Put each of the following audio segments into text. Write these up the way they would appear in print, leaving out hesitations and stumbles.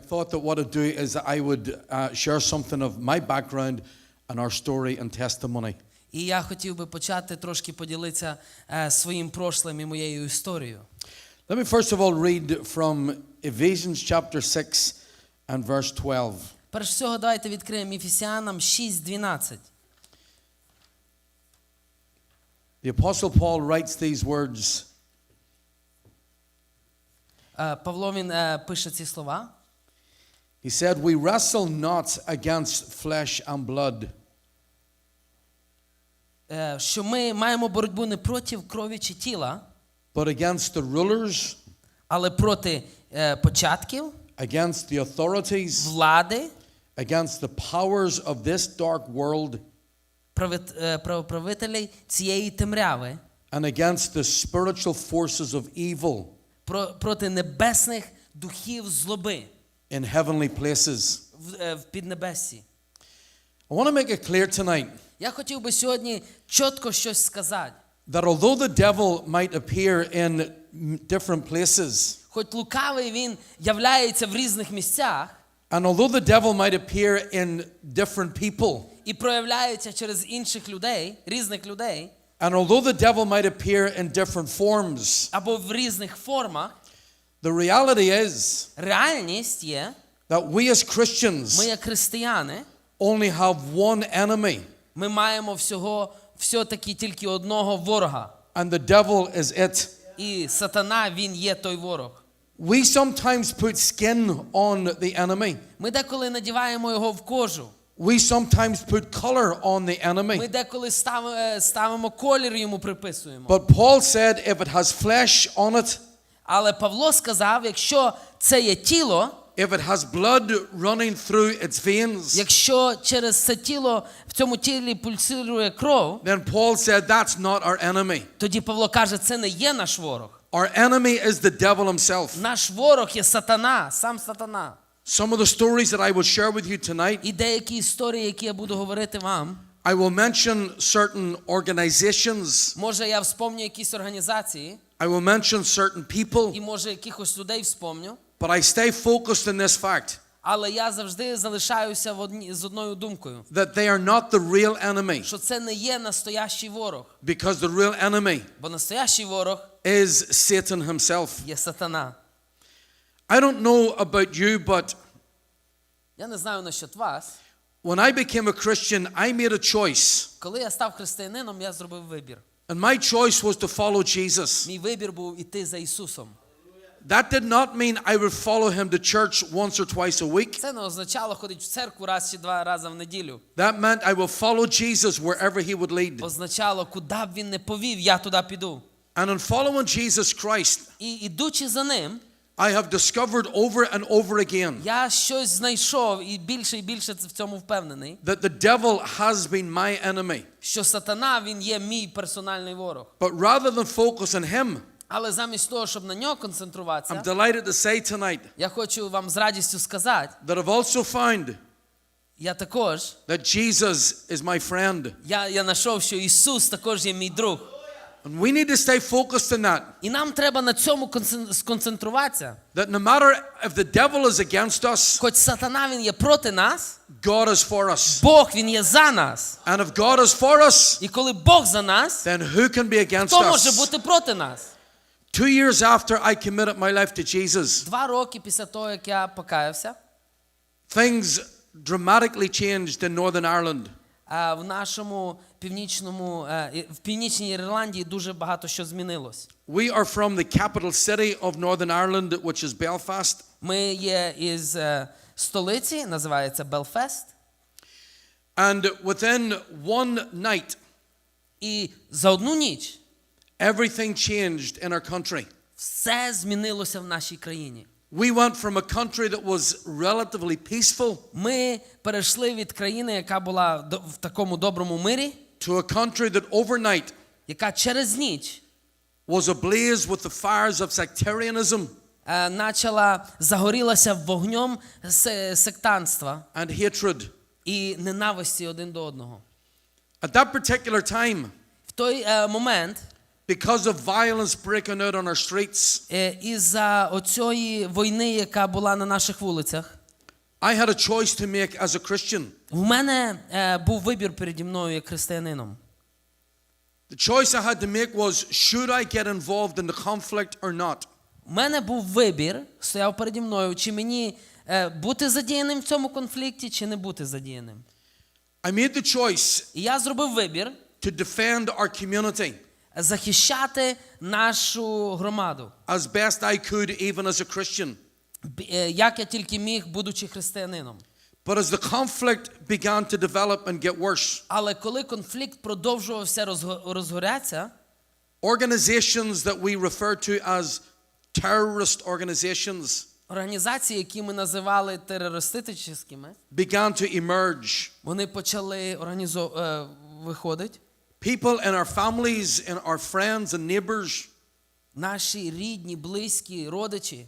thought that what I'd do is I would share something of my background and our story and testimony. І я хотів би почати трошки поділитися своїм прошлим і моєю історією. Let me first of all read from Ephesians chapter 6 and verse 12. Перш всього, давайте відкриємо Ефесянам 6:12. The Apostle Paul writes these words. Павло, він пише ці слова. He said, "We wrestle not against flesh and blood." Що ми маємо боротьбу не проти крові чи тіла, but against the rulers, але проти початків, against the authorities, влади, against the powers of this dark world, правоправителей цієї темряви, and against the spiritual forces of evil проти небесних духів злоби in heavenly places. в піднебесі. I want to make it clear tonight Я хотів би сьогодні чітко щось сказати. that although the devil might appear in different places, Хоч лукавий він являється в різних місцях, and although the devil might appear in different people, і проявляється через інших людей, різних людей, and although the devil might appear in different forms, або в різних формах, the reality is реальність є, that we as Christians ми як християни, only have one enemy, ми маємо все-таки тільки одного ворога. and the devil is it. І сатана, він є той ворог. We sometimes put skin on the enemy. Ми деколи надіваємо його в кожу. We sometimes put color on the Ми enemy. деколи ставимо колір йому приписуємо. But Paul said, if it has flesh on it, Але Павло сказав, якщо це є тіло, if it has blood running through its veins, якщо через це тіло, в цьому тілі пульсирує кров, then Paul said, that's not our enemy. тоді Павло каже, це не є наш ворог. Our enemy is the devil himself. Наш ворог є сатана, сам сатана. Some of the stories that I will share with you tonight, І деякі історії, які я буду говорити вам, I will mention certain organizations. може я вспомню якісь організації, I will mention certain people, і може якихось людей вспомню, but I stay focused in this fact але я завжди залишаюся з одною думкою, that they are not the real enemy, що це не є настоящий ворог, because the real enemy бо настоящий ворог is Satan himself. є сатана. I don't know about you, but Я не знаю насчет вас. when I became a Christian, I made a choice. Коли я став християнином, я зробив вибір. And my choice was to follow Jesus. Мій вибір був іти за Ісусом. That did not mean I would follow him to church once or twice a week. Це не означало ходити в церкву раз чи два рази в неділю. That meant I will follow Jesus wherever he would lead. Означало, куди б він не повів, я туди піду. And in following Jesus Christ, І ідучи за ним, I have discovered over and over again я щось знайшов і більше в цьому впевнений, that the devil has been my enemy. що сатана, він є мій персональний ворог. But rather than focus on him, Але замість того, щоб на нього концентруватися, I'm delighted to say tonight я хочу вам з радістю сказати, that I've also found я також, that Jesus is my friend. я знайшов, що Ісус також є мій друг. And we need to stay focused on that. І нам треба на цьому сконцентруватися. That no matter if the devil is against us, Хоч сатана, він є проти нас, God is for us. Бог, він є за нас. And if God is for us, І коли Бог за нас, then who can be against хто може us? бути проти нас? 2 years after I committed my life to Jesus, 2 роки після того, як я покаявся, things dramatically changed in Northern Ireland. в нашому в північній Ірландії дуже багато що змінилось. We are from the capital city of Northern Ireland, which is Belfast. Ми є із столиці, називається Белфаст. And within one night, І за одну ніч everything changed in our country. все змінилося в нашій країні. We went from a country that was relatively peaceful Ми перейшли від країни, яка була в такому доброму мирі, to a country that overnight яка через ніч was ablaze with the fires of sectarianism загорілася вогнем сектантства and hatred. і ненависті один до одного. At that particular time, В той момент, because of violence breaking out on our streets, із-за оцієї війни, яка була на наших вулицях, I had a choice to make as a Christian. В мене був вибір переді мною як християнином. The choice I had to make was, should I get involved in the conflict or not? У мене був вибір, стояв переді мною, чи мені бути задіяним в цьому конфлікті, чи не бути задіяним. I made the choice І я зробив вибір to defend our community захищати нашу громаду, as best I could, even as a Christian. як я тільки міг, будучи християнином. But as the conflict began to develop and get worse, Але коли конфлікт продовжувався розгорятися, organizations that we refer to as terrorist organizations організації, які ми називали терористичними, began to emerge. вони почали виходити. People in our families, in our friends and neighbors, Наші рідні, близькі, родичі,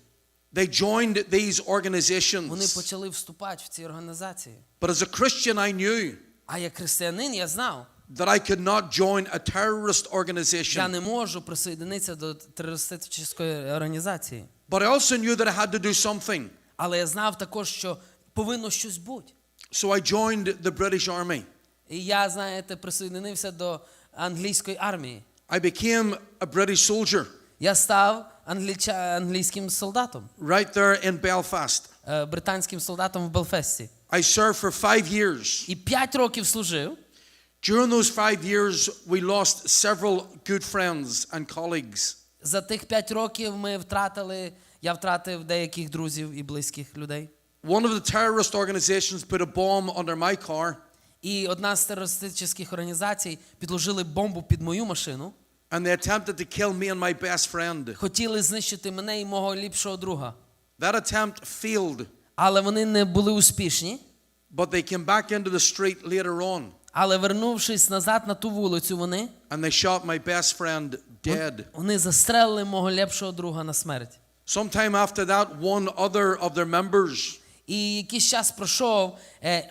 they joined these вони organizations. почали вступати в ці організації. But as a Christian, I knew А як християнин я знав, that I could not join a terrorist я organization. не можу присоединитися до терористичної організації. But I also knew that I had to do something. Але я знав також, що повинно щось бути. So I joined the British Army. І я, знаєте, присоединився до англійської армії. I became a British soldier Я став англійським солдатом, right there in Belfast. британським солдатом в Белфасті. I served for 5 years. І 5 років служив. During those 5 years, we lost several good friends and colleagues. За тих 5 років я втратив деяких друзів і близьких людей. One of the terrorist organizations put a bomb under my car, І одна з терористичних організацій підложили бомбу під мою машину. and they attempted to kill me and my best friend. Хотіли знищити мене і мого ліпшого друга. That attempt failed, Але вони не були успішні. but they came back into the street later on, Але вернувшись назад на ту вулицю, and they shot my best friend dead. вони застрелили мого ліпшого друга на смерть. Sometime after that, one other of their members, І якийсь час пройшов,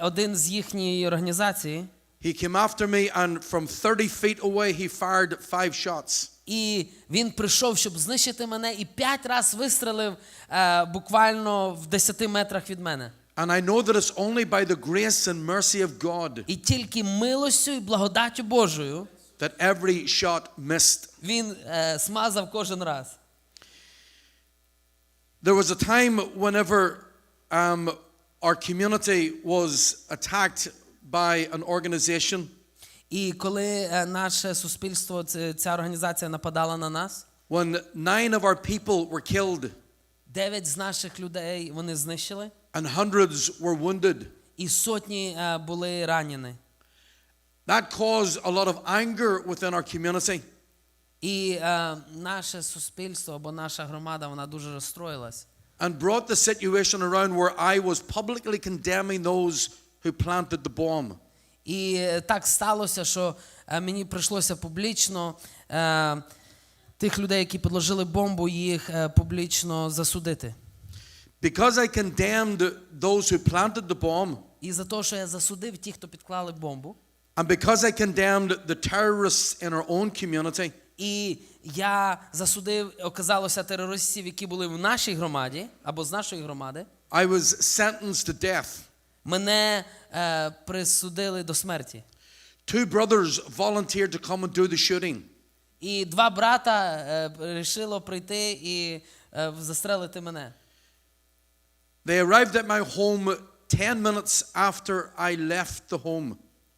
один з їхньої організації, he came after me, and from 30 feet away, he fired 5 shots. і він прийшов, щоб знищити мене, і 5 разів вистрелив буквально в 10 метрах від мене. And I know that it's only by the grace and mercy of God І тільки милостю і благодаттю Божою that every shot missed. він смазав кожен раз. There was a time whenever our community was attacked by an organization, І коли наше суспільство, ця організація нападала на нас, when 9 of our people were killed 9 з наших людей вони знищили, and hundreds were wounded. і сотні були ранені. That caused a lot of anger within our community. І наше суспільство або наша громада, вона дуже розстроїлась. And brought the situation around where I was publicly condemning those who planted the bomb. І так сталося, що мені прийшлося публічно тих людей, які підложили бомбу, їх публічно засудити. Because I condemned those who planted the bomb, І за те, що я засудив тих, хто підклали бомбу, and because I condemned the terrorists in our own community, і я засудив, оказалося, терористів, які були в нашій громаді, або з нашої громади, I was sentenced to death. мене присудили до смерті. 2 brothers volunteered to come and do the shooting. І 2 брата вирішили прийти і застрелити мене. They arrived at my home 10 minutes after I left the home.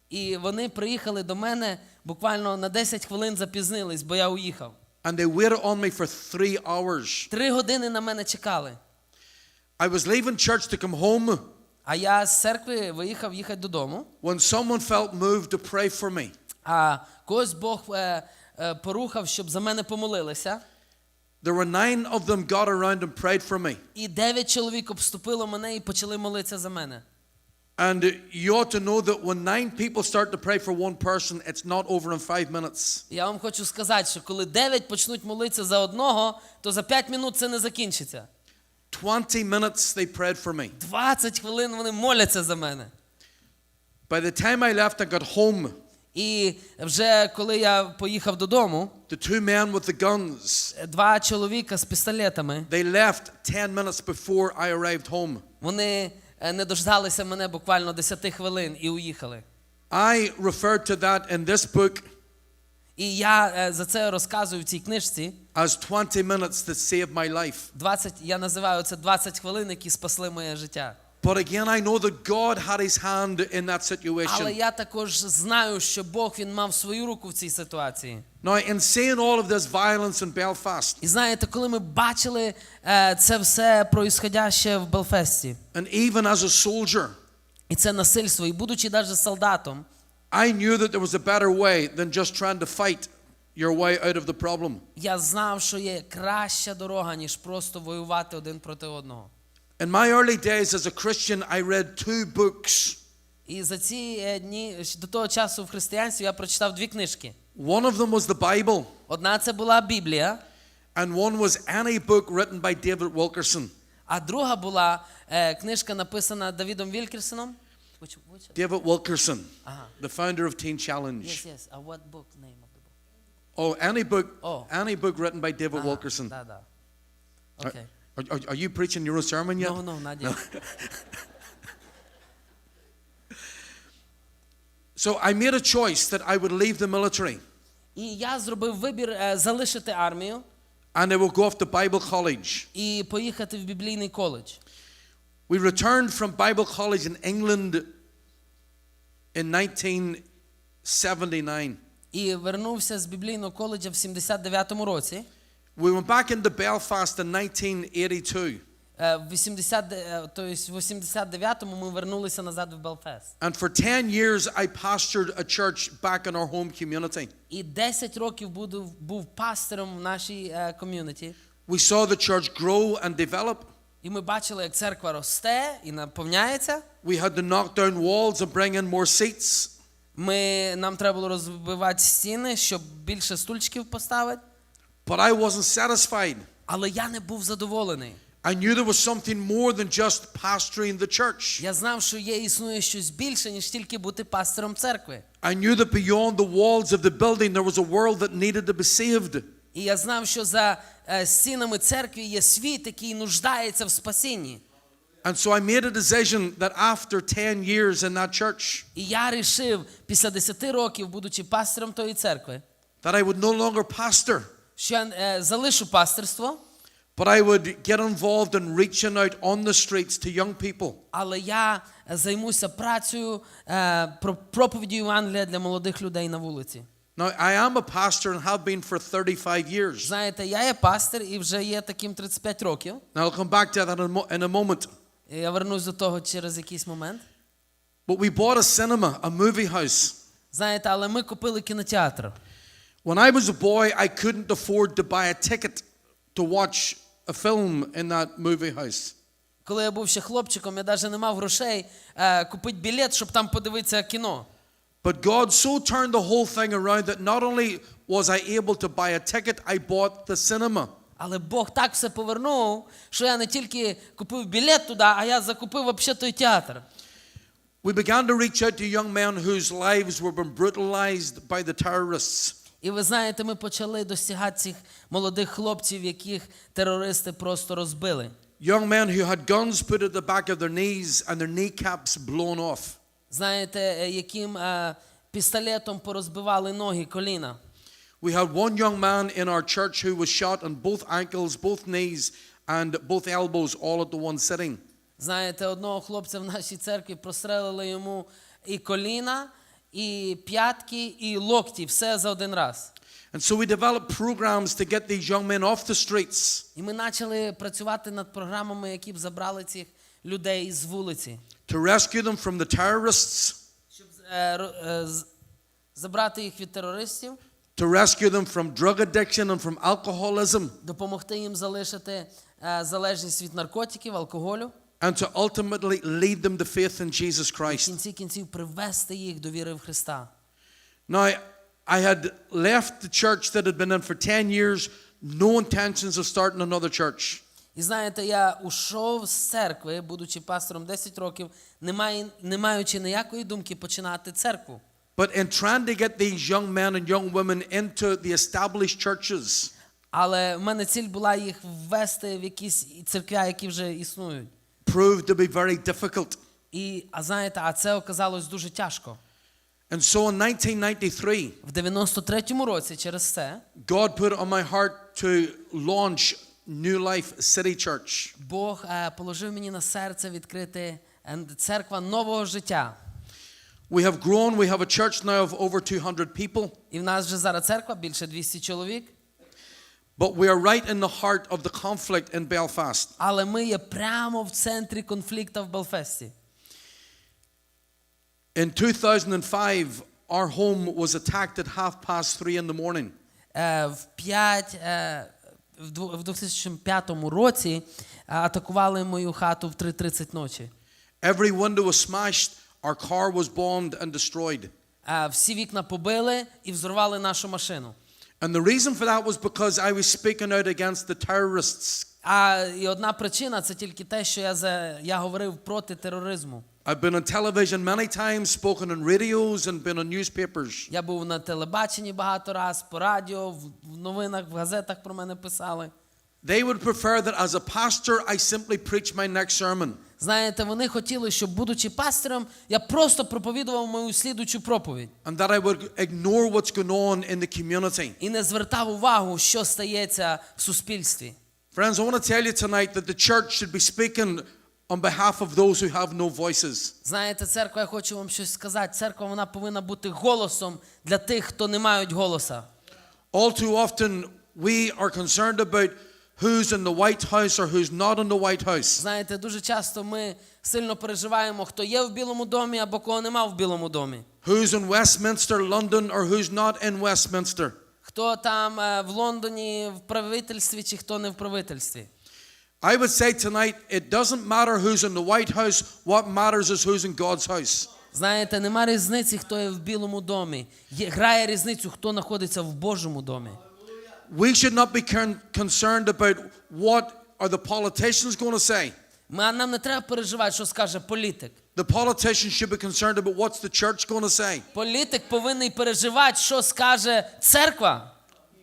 І вони приїхали до мене, буквально на 10 хвилин запізнились, бо я уїхав. And they waited on me for 3 hours. 3 години на мене чекали. I was leaving church to come home А я з церкви виїхав їхати додому. when someone felt moved to pray for me. А когось Бог порухав, щоб за мене помолилися. There were 9 of them got around and prayed for me. І 9 чоловік обступило мене і почали молитися за мене. And you ought to know that when 9 people start to pray for one person, it's not over in 5 minutes. Я вам хочу сказати, що коли 9 почнуть молитися за одного, то за 5 минут це не закінчиться. 20 minutes they prayed for me. 20 хвилин вони моляться за мене. By the time I left, I got home. І вже коли я поїхав додому, The 2 men with the guns, 2 чоловіка з пістолетами, they left 10 minutes before I arrived home. вони не дождалися мене буквально 10 хвилин і уїхали. I referred to that in this book І я за це розказую в цій книжці. as 20 minutes that saved my life. Я називаю це 20 хвилин, які спасли моє життя. But again, I know that God had his hand in that Але situation. я також знаю, що Бог, він мав свою руку в цій ситуації. Now, in seeing all of this violence in Belfast, І знаєте, коли ми бачили це все происходяще в Белфасті, and even as a soldier, і це насильство, і будучи навіть солдатом, I knew that there was a better way than just trying to fight your way out of the problem. я знав, що є краща дорога, ніж просто воювати один проти одного. In my early days as a Christian, I read 2 books. І за ці дні, до того часу в християнстві, я прочитав 2 книжки. One of them was the Bible, Одна це була Біблія, and one was any book written by David Wilkerson. а друга була книжка, написана Давідом Вілкерсоном. David Wilkerson, Ага. the founder of Teen Challenge. Yes. What book? Name of the book? Oh, any book written by David Wilkerson. Да. Okay. Are you preaching your sermon yet? No, not yet. So I made a choice that I would leave the military І я зробив вибір залишити армію and I will go off to Bible college. і поїхати в біблійний коледж. We returned from Bible college in England in 1979. І вернувся з біблійного коледжа в 79-му році. We went back into Belfast in 1982. В 89-му ми вернулися назад в Белфаст. And for 10 years I pastored a church back in our home community. І 10 років був пастором в нашій ком'юніті. We saw the church grow and develop. І ми бачили, як церква росте і наповняється. We had to knock down walls and bring in more seats. Нам треба було розбивати стіни, щоб більше стульчиків поставити. But I wasn't satisfied. Але я не був задоволений. I knew there was something more than just pastoring the church. Я знав, що існує щось більше, ніж тільки бути пастором церкви. I knew that beyond the walls of the building there was a world that needed to be saved. І я знав, що за стінами церкви є світ, який нуждається в спасінні. And so I made a decision that after 10 years in that church, І я рішив, після 10 років, будучи пастором тої церкви, that I would no longer pastor, що я залишу пасторство, but I would get involved in reaching out on the streets to young people. але я займуся працею, проповіддю Євангелія для молодих людей на вулиці. Now, I am a pastor and have been for 35 years. Знаєте, я є пастор і вже є таким 35 років. Now, I'll come back to that in a moment. Я вернусь до того через якийсь момент. But we bought a cinema, a movie house. Знаєте, але ми купили кінотеатр. When I was a boy, I couldn't afford to buy a ticket to watch a film in that movie house. Коли я був ще хлопчиком, я навіть не мав грошей купити білет, щоб там подивитися кіно. But God so turned the whole thing around that not only was I able to buy a ticket, I bought the cinema. Але Бог так все повернув, що я не тільки купив білет туди, а я закупив взагалі той театр. We began to reach out to young men whose lives were being brutalized by the terrorists. І ви знаєте, ми почали досягати цих молодих хлопців, яких терористи просто розбили. Young men who had guns put at the back of their knees and their kneecaps blown off. Знаєте, яким пістолетом порозбивали ноги, коліна. We had one young man in our church who was shot on both ankles, both knees, and both elbows, all at the one sitting. Знаєте, одного хлопця в нашій церкві прострелили йому і коліна, і п'ятки, і локті, все за один раз. And so we developed programs to get these young men off the streets. І ми почали працювати над програмами, які б забрали цих людей з вулиці. To rescue them from the terrorists. Щоб забрати їх від терористів. To rescue them from drug addiction and from alcoholism. Допомогти їм залишити залежність від наркотиків, алкоголю. And to ultimately lead them to faith in Jesus В Christ. кінці кінців привести їх до віри в Христа. Now, I had left the church that had been in for 10 years, no intentions of starting another church. І знаєте, я ушов з церкви, будучи пастором 10 років, не маючи ніякої думки починати церкву. But in trying to get these young men and young women into the established churches, Але в мене ціль була їх ввести в якісь церкви, які вже існують. proved to be very difficult. А знаєте, це оказалось дуже тяжко. And so in 1993, В 93-му році через це God put it on my heart to launch New Life City Church. Бог положив мені на серце відкрити церква нового життя. We have grown. We have a church now of over 200 people. І в нас вже зараз церква більше 200 чоловік. But we are right in the heart of the conflict in Belfast. Але ми є прямо в центрі конфлікту в Белфасті. In 2005, our home was attacked at 3:30 in the morning. В 2005 році атакували мою хату в 3:30 ночі. Every window was smashed. Our car was bombed and destroyed. Всі вікна побили і взорвали нашу машину. And the reason for that was because I was speaking out against the terrorists. І одна причина це тільки те, що я говорив проти тероризму. I've been on television many times, spoken on radios and been on newspapers. Я був на телебаченні багато раз, по радіо, в новинах, в газетах про мене писали. They would prefer that as a pastor I simply preach my next sermon. Знаєте, вони хотіли, щоб, будучи пастором, я просто проповідував мою слідучу проповідь. And that I would ignore what's going on in the community. І не звертав увагу, що стається в суспільстві. Friends, I want to tell you tonight that the church should be speaking on behalf of those who have no voices. Знаєте, церква, я хочу вам щось сказати. Церква, вона повинна бути голосом для тих, хто не мають голоса. All too often we are concerned about who's in the White House or who's not in the White House. Знаєте, дуже часто ми сильно переживаємо, хто є в Білому домі або кого нема в Білому домі. Who's in Westminster, London, or who's not in Westminster. Хто там в Лондоні в правительстві чи хто не в правительстві. I would say tonight, it doesn't matter who's in the White House. What matters is who's in God's house. Знаєте, нема різниці, хто є в Білому домі. Грає різницю, хто знаходиться в Божому домі. We should not be concerned about what are the politicians going to say. Нам не треба переживати, що скаже політик. The politicians should be concerned about what's the church going to say. Політик повинен переживати, що скаже церква.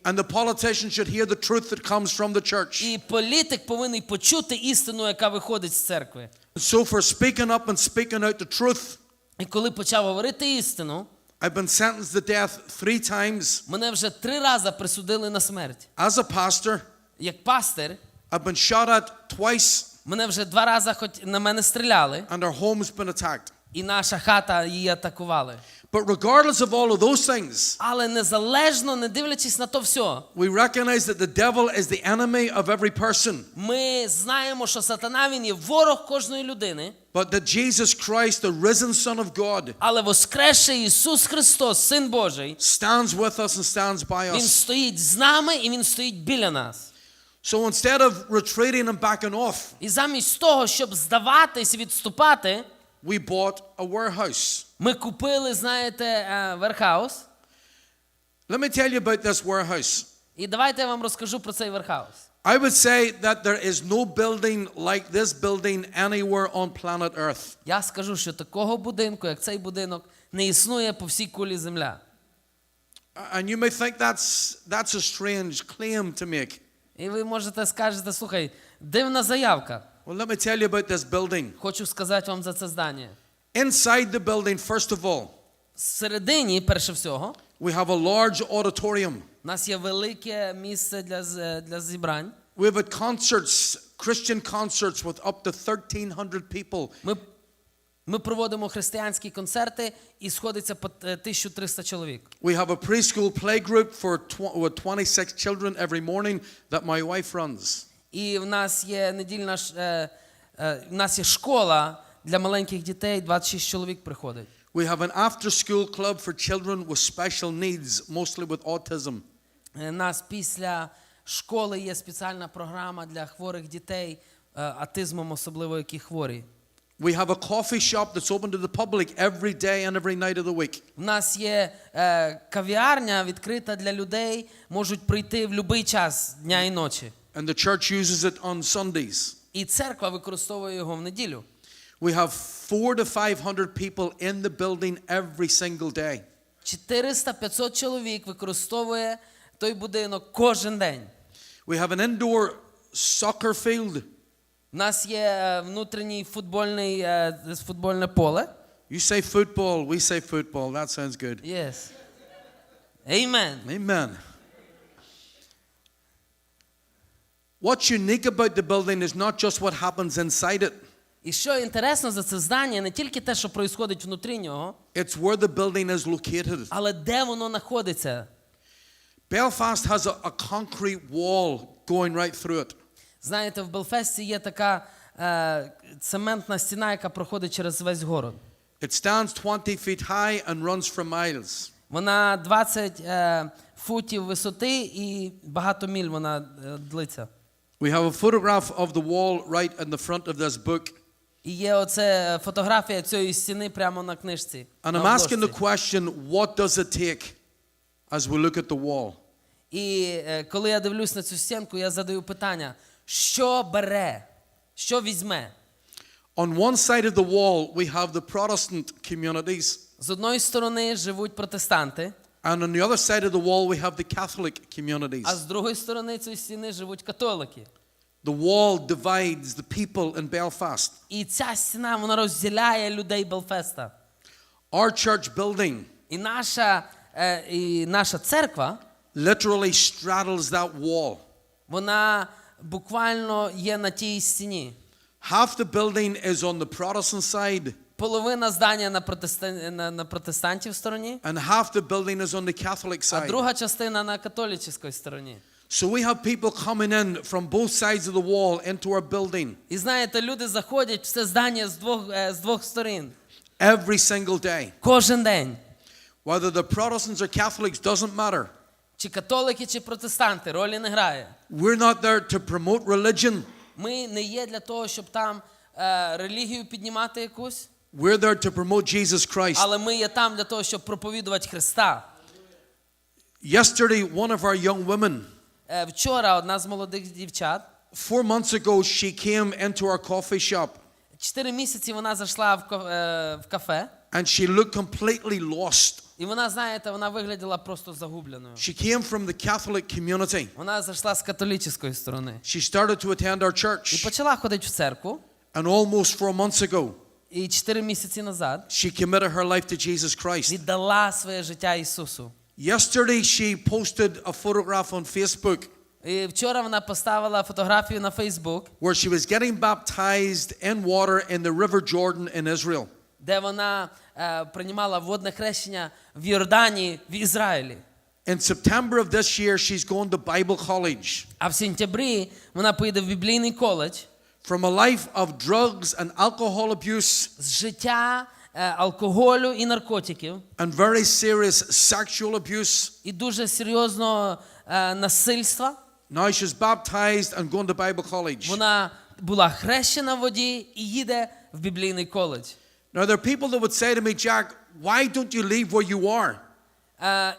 And the politician should hear the truth that comes from the church. І політик повинен почути істину, яка виходить з церкви. So for speaking up and speaking out the truth, І коли почав говорити істину, I've been sentenced to death 3 times. мене вже 3 рази присудили на смерть. As a pastor, Як пастир, I've been shot at twice мене вже 2 рази хоч на мене стріляли, and our home's been attacked. і наша хата її атакували. But regardless of all of those things, Але незалежно, не дивлячись на то все, we recognize that the devil is the enemy of every person. ми знаємо, що сатана, він є ворог кожної людини, But that Jesus Christ, the risen Son of God, але воскресший Ісус Христос, Син Божий, stands with us and stands by Він us. стоїть з нами і Він стоїть біля нас. So instead of retreating and backing off, І замість того, щоб здаватись, відступати, we bought a warehouse. ми купили, знаєте, верхаус. Let me tell you about this warehouse. І давайте я вам розкажу про цей верхаус. I would say that there is no building like this building anywhere on planet Earth. Я скажу, що такого будинку, як цей будинок, не існує по всій кулі земля. And you may think that's a strange claim to make. І ви можете скажете, слухай, дивна заявка. Well, let me tell you about this building. Хочу сказати вам за це здання. Inside the building, first of all, Всередині, перше всього, we have a large auditorium. у нас є велике місце для зібрань. We have had concerts, Christian concerts with up to 1,300 people. Ми проводимо християнські концерти і сходиться по 1300 чоловік. We have a preschool play group with 26 children every morning that my wife runs. І в нас є недільна в нас є школа для маленьких дітей, 26 чоловік приходить. We have an after-school club for children with special needs, mostly with autism. У нас після школи є спеціальна програма для хворих дітей, атизмом особливо, які хворі. We have a coffee shop that's open to the public every day and every night of the week. У нас є кав'ярня відкрита для людей, можуть прийти в будь-який час дня і ночі. And the church uses it on Sundays. І церква використовує його в неділю. We have 400 to 500 people in the building every single day. 400-500 чоловік використовує той будинок кожен день. We have an indoor soccer field. У нас є внутрішній футбольне поле. You say football, we say football. That sounds good. Yes. Amen. Amen. What's unique about the building is not just what happens inside it. І що інтересно за це здання, не тільки те, що відбувається внутрі нього, It's where the building is located. але де воно знаходиться. Belfast has a concrete wall going right through it. Знаєте, в Белфасті є така цементна стіна, яка проходить через весь город. It stands 20 feet high and runs for miles. Вона 20 футів висоти і багато міль вона длиться. We have a photograph of the wall right in the front of this book. І є оце фотографія цієї стіни прямо на книжці. And на I'm asking the обложці. question, what does it take as we look at the wall? І коли я дивлюсь на цю стінку, я задаю питання, що бере, що візьме? On one side of the wall, we have the Protestant communities. З одної сторони живуть протестанти, And on the other side of the wall, we have the Catholic communities. а з другої сторони цієї стіни живуть католики. The wall divides the people in Belfast. І ця стіна, вона розділяє людей Белфаста. Our church building І наша церква, literally straddles that wall. вона буквально є на тій стіні. Half the building is on the Protestant side, Половина здання на протестантів стороні, and half the building is on the Catholic а side. друга частина на католицькій стороні. So we have people coming in from both sides of the wall into our building І знаєте, люди заходять в це здання з двох сторін. every single day. Кожен день. Whether the Protestants or Catholics doesn't matter. Чи католики, чи протестанти, ролі не грає. We're not there to promote religion. Ми не є для того, щоб там релігію піднімати якусь, We're there to promote Jesus Christ. але ми є там для того, щоб проповідувати Христа. Yesterday, one of our young women, Вчора одна з молодих дівчат, 4 months ago, she came into our coffee shop 4 місяці вона зайшла в кафе, and she looked completely lost. і вона, знаєте, вона виглядала просто загубленою. She came from the Catholic community. Вона зайшла з католицької сторони. She started to attend our І church. почала ходити в церкву, And almost 4 months ago, і 4 місяці назад she committed her life to Jesus Christ. віддала своє життя Ісусу. Yesterday, she posted a photograph on Facebook І вчора вона поставила фотографію на Facebook, where she was getting baptized in water in the River Jordan in Israel. де вона приймала водне хрещення в Йордані, в Ізраїлі. In September of this year, she's going to Bible college. А в сентябрі вона поїде в біблійний коледж. From a life of drugs and alcohol abuse З життя алкоголю і наркотиків, and very serious sexual abuse, і дуже серйозного насильства. now she's baptized and going to Bible college. Вона була хрещена в воді і їде в біблійний коледж. Now there are people that would say to me, Jack, why don't you leave where you are?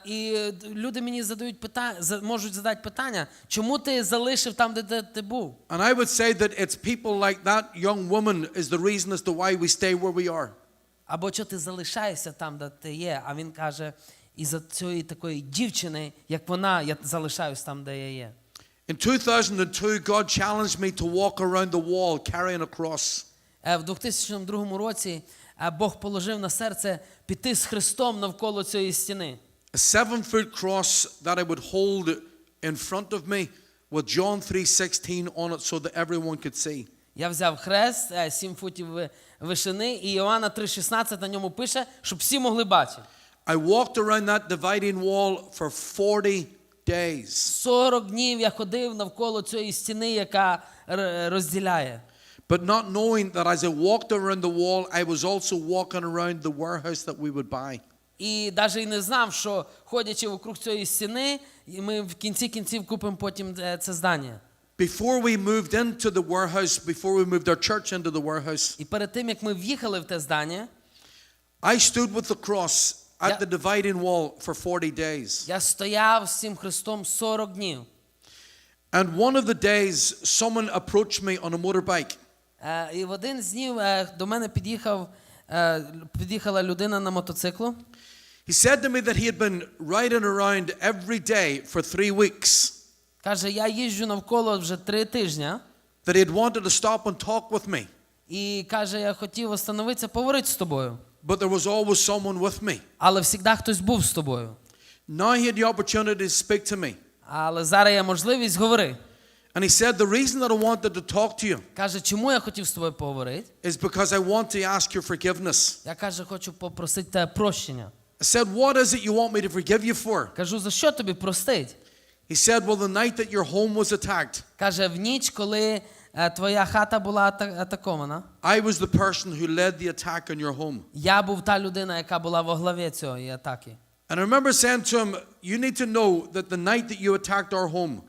І люди мені можуть задати питання, чому ти залишив там, де ти був? And I would say that it's people like that young woman is the reason as to why we stay where we are. Або що ти залишаєшся там, де ти є? А він каже, із-за цієї такої дівчини, як вона, я залишаюсь там, де я є. In 2002, God challenged me to walk around the wall carrying a cross. В 2002 році Бог положив на серце піти з Христом навколо цієї стіни. A 7-foot cross that I would hold in front of me with John 3:16 on it so that everyone could see. Я взяв хрест 7 футів вишини, і Іоанна 3:16 на ньому пише, щоб всі могли бачити. I walked around that dividing wall for 40 days. 40 днів я ходив навколо цієї стіни, яка розділяє. But not knowing that as I walked around the wall, I was also walking around the warehouse that we would buy. І навіть і не знав, що ходячи вокруг цієї стіни, ми в кінці кінців купимо потім це здання. Before we moved into the warehouse, before we moved our church into the warehouse, І перед тим, як ми в'їхали в те здання, I stood with the cross at the dividing wall for 40 days. я стояв з цим Христом 40 днів. And one of the days, someone approached me on a motorbike. І в один з днів до мене під'їхала людина на мотоциклу. He said to me that he had been riding around every day for 3 weeks. Каже, я їжджу навколо вже 3 тижні. that he'd wanted to stop and talk with me, І каже, я хотів остановитися, поговорити з тобою. but there was always someone with me. Але завжди хтось був з тобою. Now he had the opportunity to speak to me. Але зараз є можливість говорити. And he said, the reason that I wanted to talk to you Каже, чому я хотів з тобою поговорити? is because I want to ask your forgiveness. Я, каже, хочу попросити тебе прощення. I said, what is it you want me to forgive you for? Кажу, за що тобі простить? He said, well, the night that your home was attacked, Каже, в ніч, коли твоя хата була атакована, I was the person who led the attack on your home. я був та людина, яка була во главі цієї атаки. And I remember saying to him, you need to know that the night that you attacked our home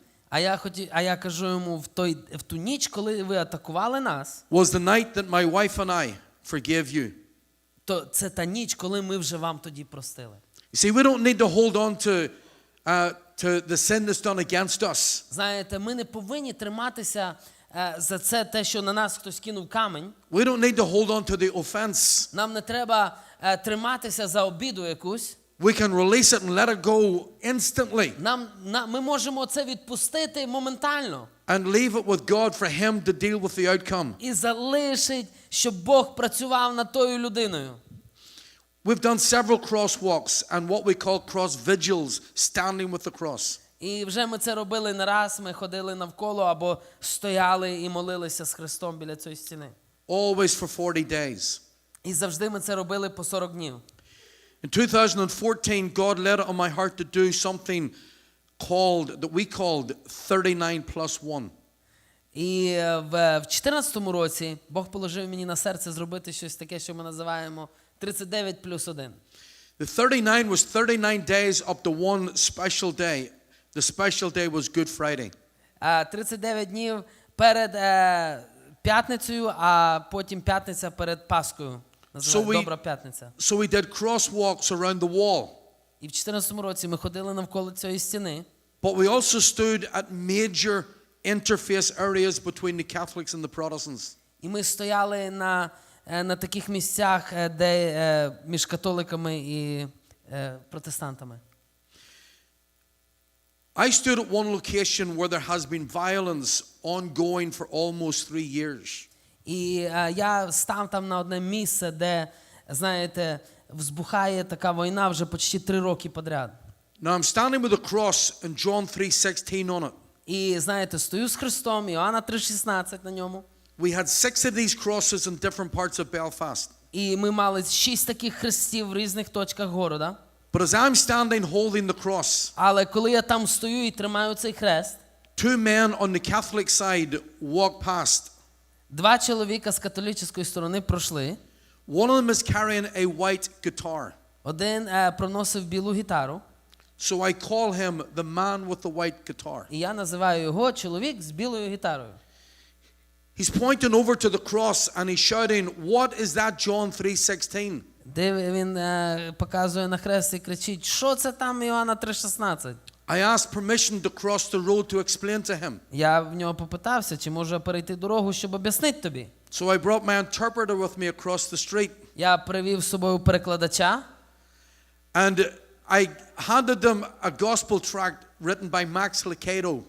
А я кажу йому, в ту ніч, коли ви атакували нас, was the night that my wife and I forgave you. то це та ніч, коли ми вже вам тоді простили. You see, we don't need to hold on to the sin that's done against us. Знаєте, ми не повинні триматися за це те, що на нас хтось кинув камінь. We don't need to hold on to the offense. Нам не треба триматися за обіду якусь. We can release it and let it go instantly Ми можемо це відпустити моментально. and leave it with God for him to deal with the outcome. І залишить, щоб Бог працював над тою людиною. We've done several crosswalks and what we call cross vigils, standing with the cross. І вже ми це робили не раз, ми ходили навколо або стояли і молилися з Христом біля цієї стіни. Always for 40 days. І завжди ми це робили по 40 днів. In 2014, God led it on my heart to do something that we called 39 plus 1. І в 14-му році Бог положив мені на серце зробити щось таке, що ми називаємо 39 плюс 1. The 39 was 39 days up to one special day. The special day was Good Friday. 39 днів перед п'ятницею, а потім п'ятниця перед Пасхою. Називається Добра п'ятниця. So we did crosswalks around the wall. І в 14-му році ми ходили навколо цієї стіни. But we also stood at major interface areas between the Catholics and the Protestants. І ми стояли на таких місцях, де між католиками і протестантами. I stood at one location where there has been violence ongoing for almost 3 years. І я став там на одне місце, де, знаєте, взбухає така війна вже почти 3 роки підряд. Now I'm standing with a cross and John 3:16 on it. І, знаєте, стою з Христом, Іоанна 3:16 на ньому. We had 6 of these crosses in different parts of Belfast. І ми мали 6 таких хрестів в різних точках города. But as I'm standing holding the cross, Але коли я там стою і тримаю цей хрест, 2 men on the Catholic side walk past. 2 чоловіка з католицької сторони пройшли. One of them is carrying a white guitar. Один проносив білу гітару. So I call him the man with the white guitar. І я називаю його чоловік з білою гітарою. He's pointing over to the cross and he's shouting, "What is that John 3:16?" Де він показує на хрест і кричить, що це там Іоанна 3:16? I asked permission to cross the road to explain to him. Я в нього попитався, чи можу я перейти дорогу, щоб об'яснити тобі. So I brought my interpreter with me across the street. Я привів з собою перекладача. And I handed them a gospel tract written by Max Lucado.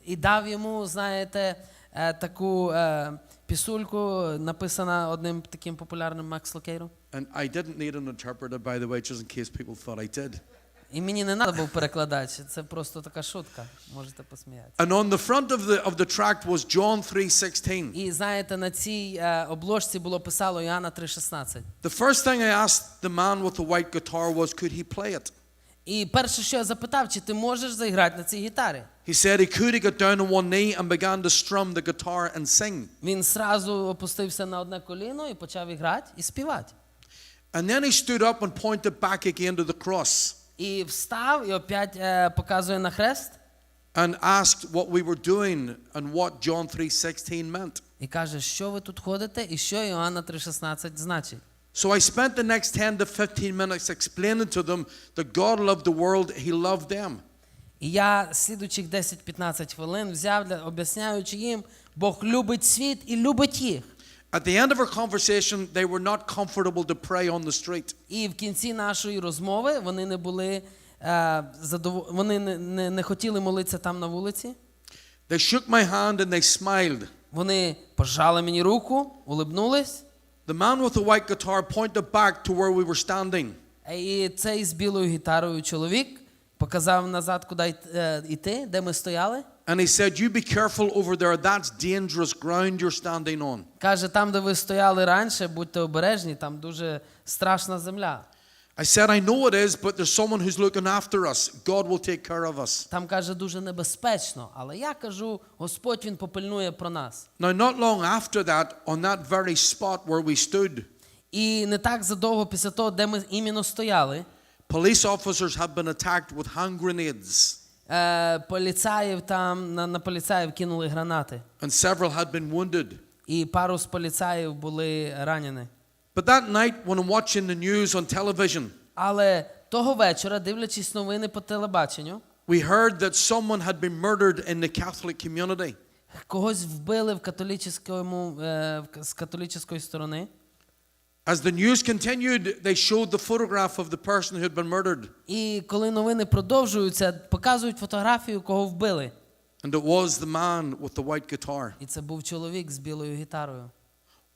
І дав йому, знаєте, таку пісульку, написана одним таким популярним Макс Лукейром. And I didn't need an interpreter, by the way, just in case people thought I did. І мені не треба був перекладач, це просто така шутка, можете посміятися. And on the front of the tract was John 3:16. І знаєте, на цій обложці було писало Іоанна 3:16. The first thing I asked the man with the white guitar was, could he play it? І перше, що я запитав, чи ти можеш заіграти на цій гітарі? He said he could. He got down on one knee and began to strum the guitar and sing. Він зразу опустився на одне коліно і почав грати і співати. And then he stood up and pointed back again to the cross І встав і опять показує на хрест. and asked what we were doing and what John 3:16 meant. І каже, що ви тут ходите і що Іоанна 3:16 значить. So I spent the next 10 to 15 minutes explaining to them that God loved the world, he loved them. І я слідуючих 10-15 хвилин взяв, об'ясняючи їм, Бог любить світ і любить їх. At the end of our conversation, they were not comfortable to pray on the street. І в кінці нашої розмови вони не були вони не хотіли молитися там на вулиці. They shook my hand and they smiled. Вони пожали мені руку, улибнулись. The man with the white guitar pointed back to where we were standing. І цей з білою гітарою чоловік показав назад, куди йти, де ми стояли. And he said, "You be careful over there. That's dangerous ground you're standing on." Каже, там, де ви стояли раніше, будьте обережні, там дуже страшна земля. I said, "I know it is, but there's someone who's looking after us. God will take care of us." Там, каже, дуже небезпечно. Але я кажу, Господь, Він попильнує про нас. Now, not long after that, on that very spot where we stood, І не так задовго після того, де ми іменно стояли, police officers had been attacked with hand grenades, поліцаїв там, на поліцаїв кинули гранати. and several had been wounded. І пару з поліцаїв були ранені. But that night, when I'm watching the news on television, Але того вечора, дивлячись новини по телебаченню, we heard that someone had been murdered in the Catholic community. когось вбили з католицької сторони. As the news continued, they showed the photograph of the person who had been murdered. І коли новини продовжуються, показують фотографію, кого вбили. And it was the man with the white guitar. І це був чоловік з білою гітарою.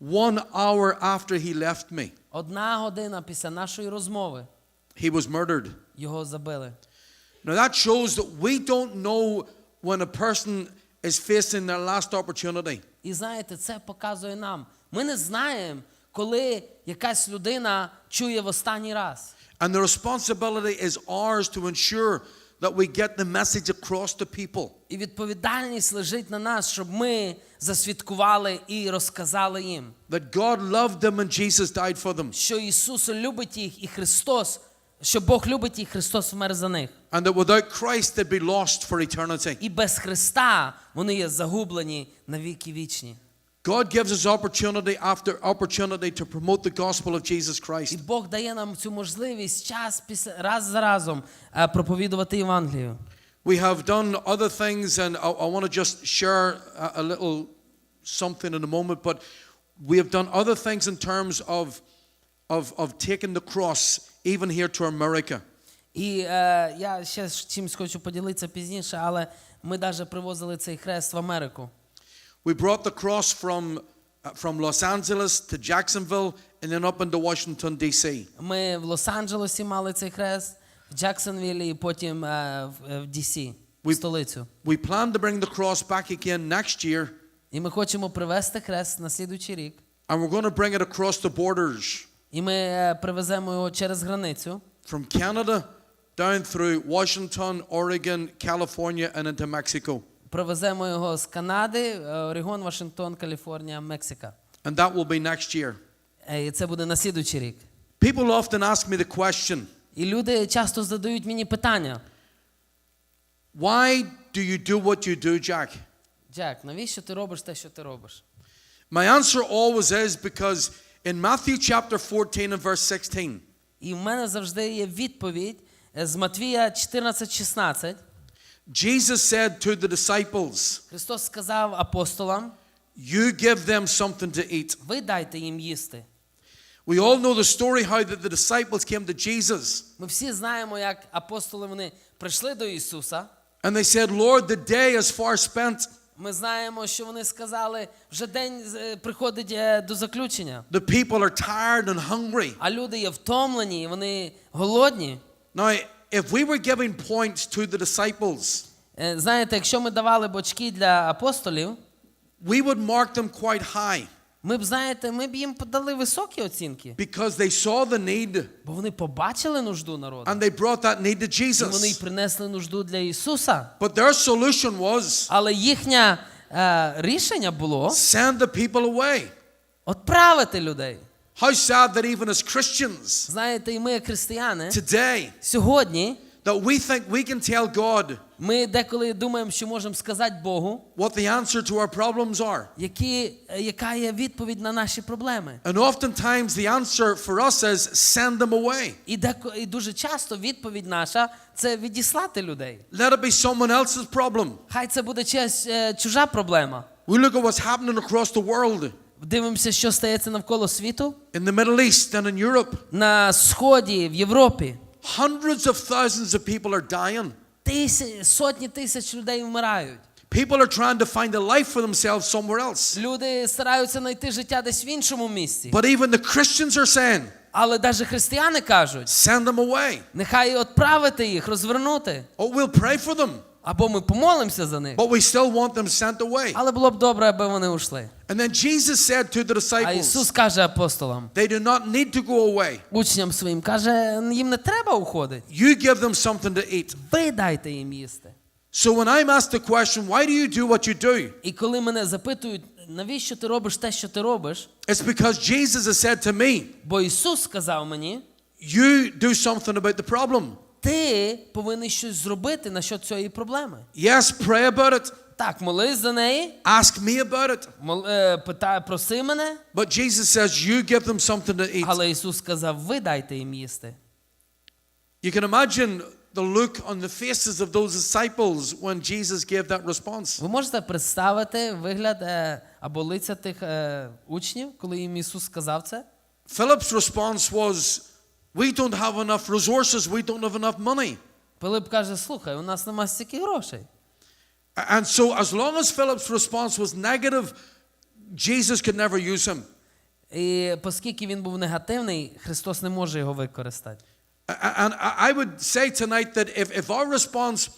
1 hour after he left me, 1 година після нашої розмови he was murdered. його забили. Now that shows that we don't know when a person is facing their last opportunity. І знаєте, це показує нам. Ми не знаємо, коли якась людина чує в останній раз. And the responsibility is ours to ensure that we get the message across to people. І відповідальність лежить на нас, щоб ми засвідкували і розказали їм, That God loved them and Jesus died for them. що Ісус любить їх і Христос, що Бог любить їх, Христос вмер за них. And that without Christ they'd be lost for eternity. І без Христа вони є загублені на віки вічні. God gives us opportunity after opportunity to promote the gospel of Jesus І Christ. Бог дає нам цю можливість раз за разом проповідувати Євангелію. We have done other things, and I want to just share a little something in a moment, but we have done other things in terms of taking the cross even here to America. І я ще чимось хочу поділитися пізніше, але ми навіть привозили цей хрест в Америку. We brought the cross from Los Angeles to Jacksonville and then up into Washington, D.C. Ми в Лос-Анджелесі мали цей хрест, в Джексонвіллі і потім в Ді-Сі, в столицю. We plan to bring the cross back again next year. І ми хочемо привезти хрест на слідуючий рік. And we're going to bring it across the borders. І ми привеземо його через границю. From Canada down through Washington, Oregon, California and into Mexico. Привеземо його з Канади, Орегон, Вашингтон, Каліфорнія, Мексика. And that will be next year. І це буде на слідуючий рік. People often ask me the question, І люди часто задають мені питання. why do you do what you do, Jack? Джек, навіщо ти робиш те, що ти робиш? My answer always is because in Matthew chapter 14 and verse 16, І в мене завжди є відповідь з Матвія 14:16. Jesus said to the disciples, Христос сказав апостолам, you give them something to eat. ви дайте їм їсти. We all know the story how that the disciples came to Jesus. Ми всі знаємо, як апостоли вони прийшли до Ісуса. And they said, Lord, the day is far spent. Ми знаємо, що вони сказали, вже день приходить до заключення. The people are tired and hungry. А люди є втомлені, вони голодні. Now, if we were giving points to the disciples, Знаєте, якщо ми давали бочки для апостолів, we would mark them quite high. ми б їм подали високі оцінки. Because they saw the need Бо вони побачили нужду народу. and they brought that need to І вони й Jesus. принесли нужду для Ісуса. But their solution was, Але їхнє рішення було send the people away. відправити людей. How sad that even as Christians Знаєте, і ми, як християни, today, сьогодні, that we think we can tell God ми деколи думаємо, що можемо сказати Богу, what the answer to our problems are. яка є відповідь на наші проблеми. And oftentimes the answer for us is send them away. І дуже часто відповідь наша – це відіслати людей. Let it be someone else's problem. Хай це буде чиясь чужа проблема. We look at what's happening across the world. Дивимося, що стається навколо світу. In the Middle East and in Europe. На Сході, в Європі. Hundreds of thousands of people are dying. Сотні тисяч людей вмирають. People are trying to find a life for themselves somewhere else. Люди стараються знайти життя десь в іншому місці. But even the Christians are saying, Але навіть християни кажуть, send them away. нехай відправити їх, розвернути. Oh, we'll pray for them. Або ми помолимося за них. But we still want them sent away. Але було б добре, аби вони ушли. And then Jesus said to the А disciples, Ісус каже апостолам, they do not need to go away. учням своїм, каже, їм не треба уходити. You give them something to eat. Ви дайте їм їсти. So when I'm asked the question, why do you do what you do? І коли мене запитують, навіщо ти робиш те, що ти робиш? It's because Jesus has said to me, Бо Ісус сказав мені, you do something about the problem. ти повинен щось зробити насчет цієї проблеми. Yes, pray about it. Так, молись за неї, Ask me about it. проси мене. But Jesus says, you give them something to eat. Але Ісус сказав, ви дайте їм їсти. You can imagine the look on the faces of those disciples when Jesus gave that response. Ви можете представити вигляд або лиця тих учнів, коли їм Ісус сказав це? Philip's response was, we don't have enough resources, we don't have enough money. Пилип каже, слухай, у нас нема стільки грошей. And so as long as Philip's response was negative, Jesus could never use him. І оскільки він був негативний, Христос не може його використати. And I would say tonight that if our response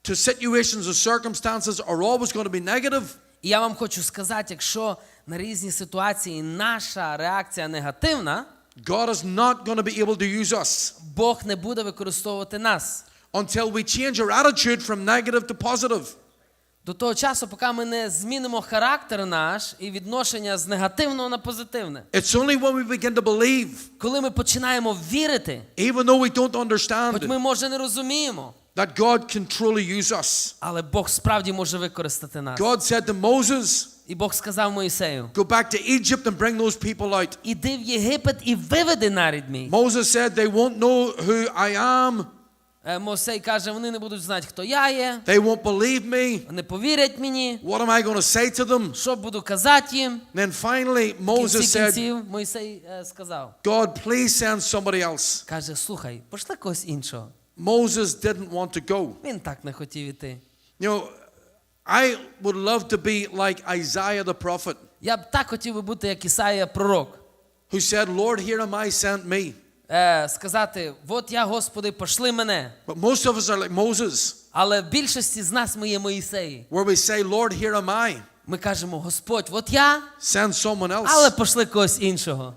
to situations or circumstances are always going to be negative, І я вам хочу сказати, якщо на різні ситуації наша реакція негативна, God is not going to be able to use us Бог не буде використовувати нас. until we change our attitude from negative to positive. До того часу, поки ми не змінимо характер наш і відношення з негативного на позитивне. It's only when we begin to believe, Коли ми починаємо вірити, even though we don't хоч understand, ми, може, не розуміємо, that God can truly use us. але Бог справді може використати нас. God said to Moses, І Бог сказав Моїсею, go back to Egypt and bring those people out. іди в Єгипет і виведи нарід мій. Moses said, they won't know who I am. Мойсей каже, вони не будуть знати, хто я є, They won't believe me. не повірять мені, What am I going to say to them? що буду казати їм. Then finally В Moses кінці said, кінців Мойсей сказав, God, please send somebody else. каже, слухай, пошли когось іншого. Moses didn't want to go. Він так не хотів іти. You know, I would love to be like Isaiah the prophet, Я б так хотів би бути, як Ісаїя пророк. who said, Lord, here am I, send me. Сказати, от я, Господи, пошли мене. But most of us are like Moses, Але в більшості з нас ми є Моїсеї. where we say, Lord, here am I, Ми кажемо, Господь, от я, send someone але else. пошли когось іншого.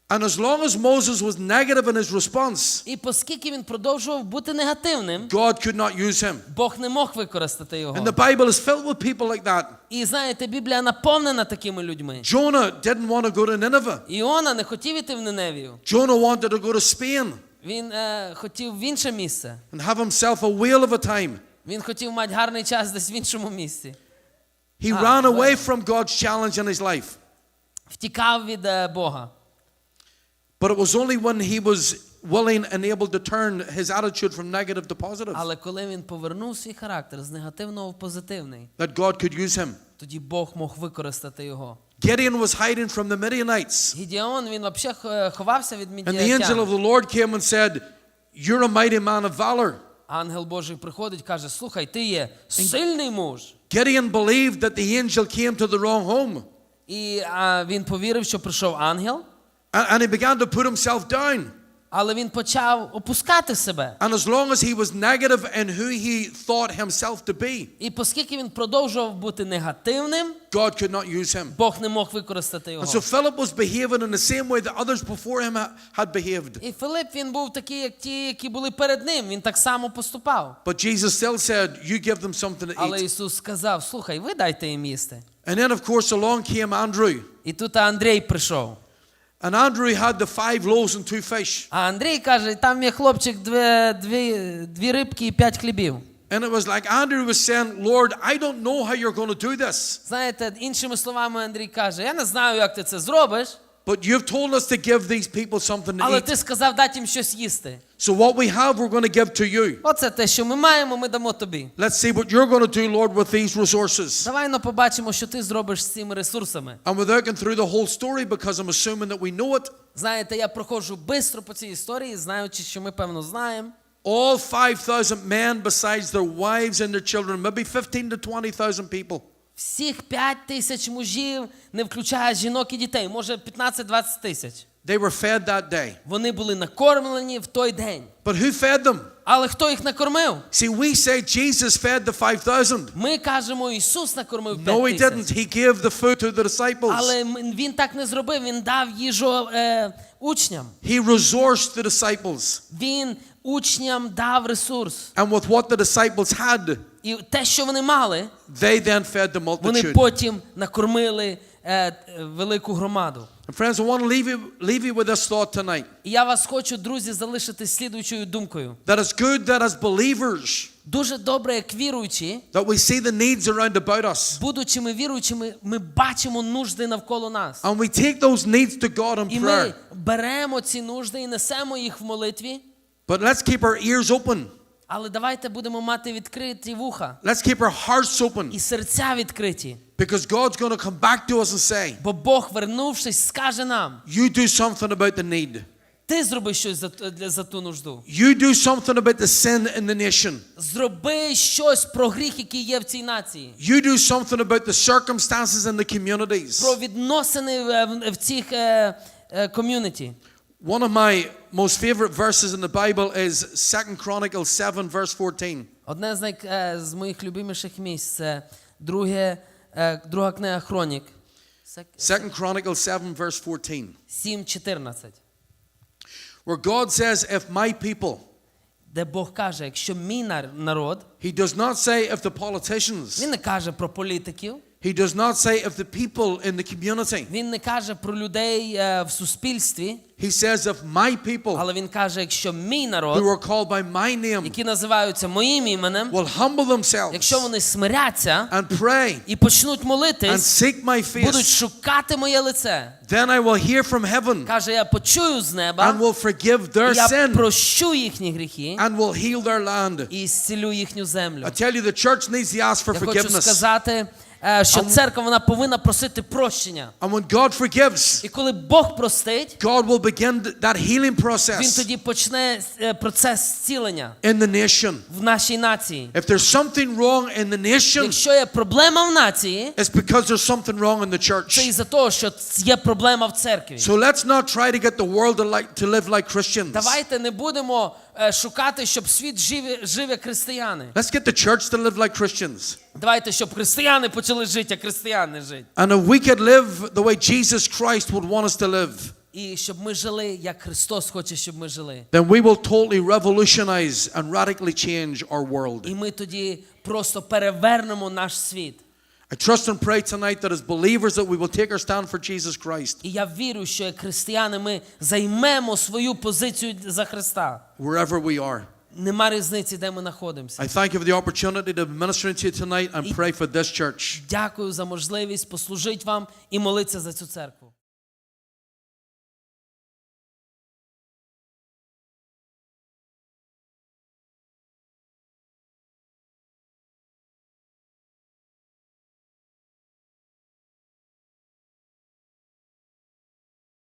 And as long as Moses was negative in his response, І оскільки він продовжував бути негативним, God could not use him. Бог не мог використати його. And the Bible is filled with people like that. І знаєте, Біблія наповнена такими людьми. Jonah didn't want to go to Nineveh. Іона не хотів іти в Ниневію. Jonah wanted to go to Spain Він хотів в інше місце. and have himself a whale of a time. Він хотів мати гарний час десь в іншому місці. He ran away from God's challenge in his life. Втікав від Бога. But it was only when he was willing and able to turn his attitude from negative to positive Але коли він повернув свій характер з негативного в позитивний, that God could use him. тоді Бог мог використати його. Gideon was hiding from the Midianites. Гідеон, він взагалі ховався від And the angel of мідіятян. the Lord came and said, you're a mighty man of valor. Ангел Божий приходить, каже, слухай, ти є сильний муж. Gideon believed that the angel came to the wrong home. І він повірив, що прийшов ангел, And he began to put himself down. але він почав опускати себе. And as long as he was negative in who he thought himself to be, І оскільки він продовжував бути негативним, God could not use him. Бог не мог використати його. And so Philip was behaving in the same way that others before him had behaved. І Филип, він був такий, як ті, які були перед ним. Він так само поступав. But Jesus still said, you give them something to Але eat. Ісус сказав, слухай, ви дайте їм їсти. And then of course along came Andrew. І тут Андрій прийшов. And Andrew had the 5 loaves and 2 fish. А Андрій каже, там є хлопчик, дві рибки і 5 хлібів. And it was like Andrew was saying, Lord, I don't know how you're going to do this. Знаєте, іншими словами Андрій каже, я не знаю, як ти це зробиш, But you've told us to give these people something to але eat. ти сказав дати їм щось їсти. So what we have, we're going to give to you. Оце те, що ми маємо, ми дамо тобі. Let's see what you're going to do, Lord, with these resources. Давай побачимо, що ти зробиш з цими ресурсами. And without going through the whole story, because I'm assuming that we know it, Знаєте, я проходжу швидко по цій історії, знаючи, що ми, певно, знаємо. all 5,000 men besides their wives and their children, maybe 15 to 20,000 people. Всіх 5,000 мужів, не включає жінок і дітей, може 15-20 тисяч. They were fed that day. Вони були накормлені в той день. But who fed them? Але хто їх накормив? See, we say Jesus fed the 5,000. Ми кажемо, Ісус накормив No, he 5,000. didn't. He gave the food to the disciples. Але він так не зробив, він дав їжу учням. He resourced the disciples. Він учням дав ресурс. And with what the disciples had, І те, що вони мали, they then fed the вони multitude. потім накормили велику громаду. And friends, I want to leave you with this thought tonight. І я вас хочу, друзі, залишити слідуючою думкою. That it's good that as believers, Дуже добре, як віруючі, that we see the needs around about us. будучи ми віруючими, ми бачимо нужди навколо нас. And we take those needs to God in І prayer. ми беремо ці нужди і несемо їх в молитві. But let's keep our ears open. Але давайте будемо мати відкриті вуха Let's keep our hearts open. і серця відкриті. Because God's going to come back to us and say, Бо Бог, вернувшись, скаже нам: you do something about the need. ти зроби щось за ту нужду. You do something about the sin in the nation. Зроби щось про гріх, який є в цій нації. You do something about the circumstances in the communities. Про відносини в цих ком'юніті. One of my most favorite verses in the Bible is 2 Chronicles 7 verse 14. Одне з моїх любиміших місць – це друга книга Хронік. 2 Chronicles 7 verse 14. 7:14. Where God says, if my people, Де Бог каже, якщо мій народ, he does not say if the politicians, він не каже про політиків, he does not say if the people in the community. він не каже про людей в суспільстві, He says if my people але він каже, якщо мій who народ, are called by my name які називаються моїм іменем, will humble themselves якщо вони смиряться and pray і почнуть and молитись, seek my будуть face, шукати моє лице, then I will hear from heaven каже, я почую з and неба, will forgive their і я sin прощу їхні гріхи and will heal their land. і зцілю їхню землю. I tell you, the church needs to ask for Я хочу forgiveness. сказати, що церква, вона повинна просити прощення. And when God forgives, І коли Бог простить, God will begin that healing він process тоді почне процес зцілення in the nation. в нашій нації. If there's something wrong in the nation, Якщо є проблема в нації, it's because there's something wrong in the це church. із-за того, що є проблема в церкві. So let's not try to get the world to live like Christians. Давайте не будемо шукати, щоб світ жив як християни. Let's get the church to live like Christians. Давайте, щоб християни почали жити, як християни жити. And if we could live the way Jesus Christ would want us to live, І щоб ми жили, як Христос хоче, щоб ми жили. then we will totally revolutionize and radically change our world. І ми тоді просто перевернемо наш світ. I trust and pray tonight that as believers that we will take our stand for Jesus Christ І я вірю, що як християни ми займемо свою позицію за Христа. wherever we are. Нема різниці, де ми знаходимося. I thank you for the opportunity to minister to you tonight and pray for this church. Дякую за можливість послужити вам і молитися за цю церкву.